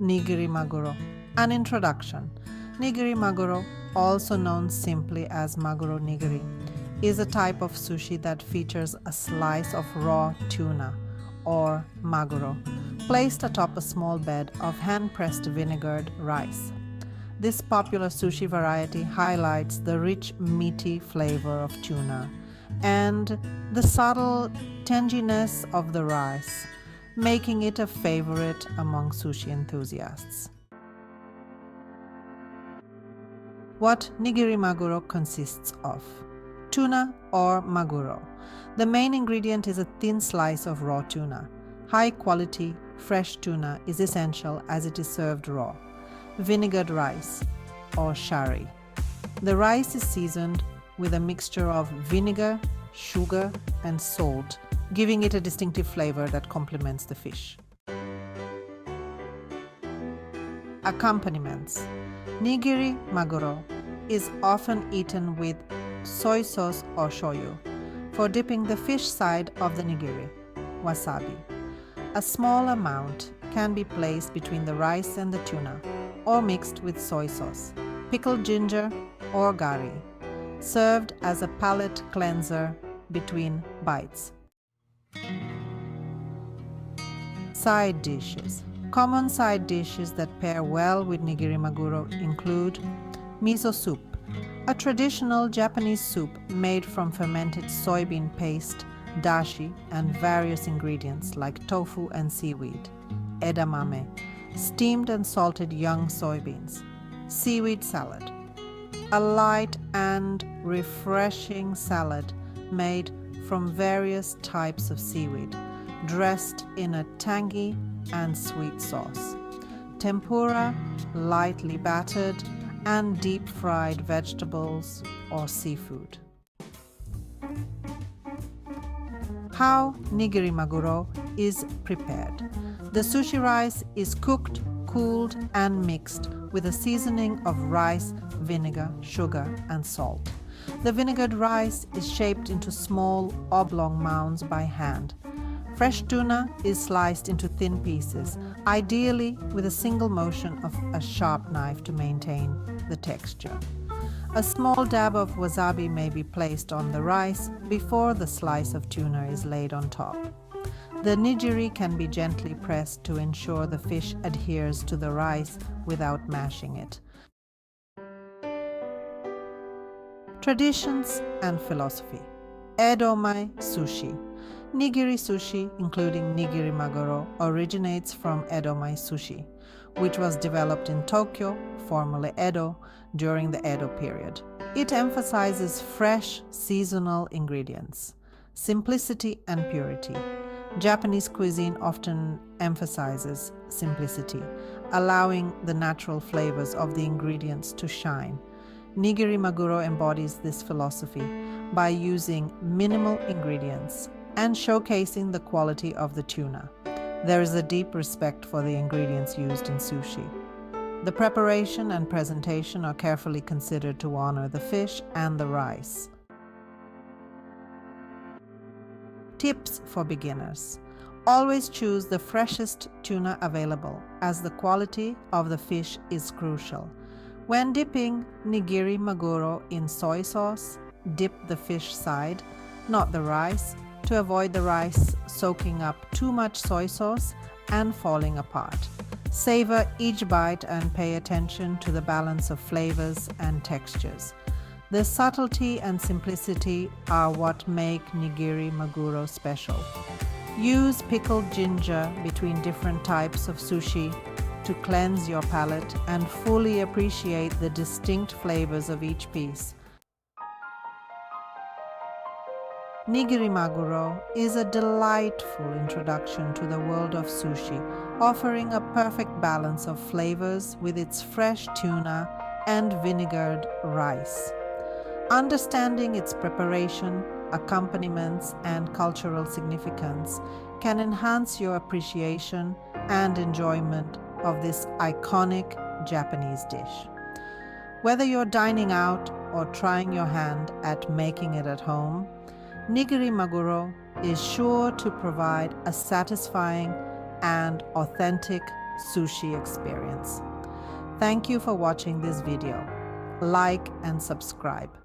Nigiri Maguro. An introduction. Nigiri Maguro, also known simply as Maguro Nigiri, is a type of sushi that features a slice of raw tuna, or maguro, placed atop a small bed of hand-pressed vinegared rice. This popular sushi variety highlights the rich, meaty flavor of tuna and the subtle tanginess of the rice, making it a favorite among sushi enthusiasts. What Nigiri Maguro consists of: tuna or maguro. The main ingredient is a thin slice of raw tuna. High quality, fresh tuna is essential as it is served raw. Vinegared rice or shari. The rice is seasoned with a mixture of vinegar, sugar, and salt, giving it a distinctive flavor that complements the fish. Accompaniments. Nigiri Maguro is often eaten with soy sauce or shoyu. For dipping the fish side of the nigiri, wasabi. A small amount can be placed between the rice and the tuna, or mixed with soy sauce, pickled ginger, or gari, served as a palate cleanser between bites. Side dishes. Common side dishes that pair well with Nigiri Maguro include miso soup, a traditional Japanese soup made from fermented soybean paste, dashi, and various ingredients like tofu and seaweed. Edamame, steamed and salted young soybeans. Seaweed salad, a light and refreshing salad made from various types of seaweed, dressed in a tangy and sweet sauce. Tempura, lightly battered, and deep-fried vegetables or seafood. How Nigiri Maguro is prepared. The sushi rice is cooked, cooled, and mixed with a seasoning of rice, vinegar, sugar, and salt. The vinegared rice is shaped into small oblong mounds by hand. Fresh tuna is sliced into thin pieces, ideally with a single motion of a sharp knife to maintain the texture. A small dab of wasabi may be placed on the rice before the slice of tuna is laid on top. The nigiri can be gently pressed to ensure the fish adheres to the rice without mashing it. Traditions and philosophy. Edomai sushi. Nigiri sushi, including Nigiri Maguro, originates from Edomai sushi, which was developed in Tokyo, formerly Edo, during the Edo period. It emphasizes fresh, seasonal ingredients, simplicity and purity. Japanese cuisine often emphasizes simplicity, allowing the natural flavors of the ingredients to shine. Nigiri Maguro embodies this philosophy by using minimal ingredients and showcasing the quality of the tuna. There is a deep respect for the ingredients used in sushi. The preparation and presentation are carefully considered to honor the fish and the rice. Tips for beginners. Always choose the freshest tuna available, as the quality of the fish is crucial. When dipping Nigiri Maguro in soy sauce, dip the fish side, not the rice, to avoid the rice soaking up too much soy sauce and falling apart. Savor each bite and pay attention to the balance of flavors and textures. The subtlety and simplicity are what make Nigiri Maguro special. Use pickled ginger between different types of sushi to cleanse your palate and fully appreciate the distinct flavors of each piece. Nigiri Maguro is a delightful introduction to the world of sushi, offering a perfect balance of flavors with its fresh tuna and vinegared rice. Understanding its preparation, accompaniments, and cultural significance can enhance your appreciation and enjoyment of this iconic Japanese dish. Whether you're dining out or trying your hand at making it at home, Nigiri Maguro is sure to provide a satisfying and authentic sushi experience. Thank you for watching this video. Like and subscribe.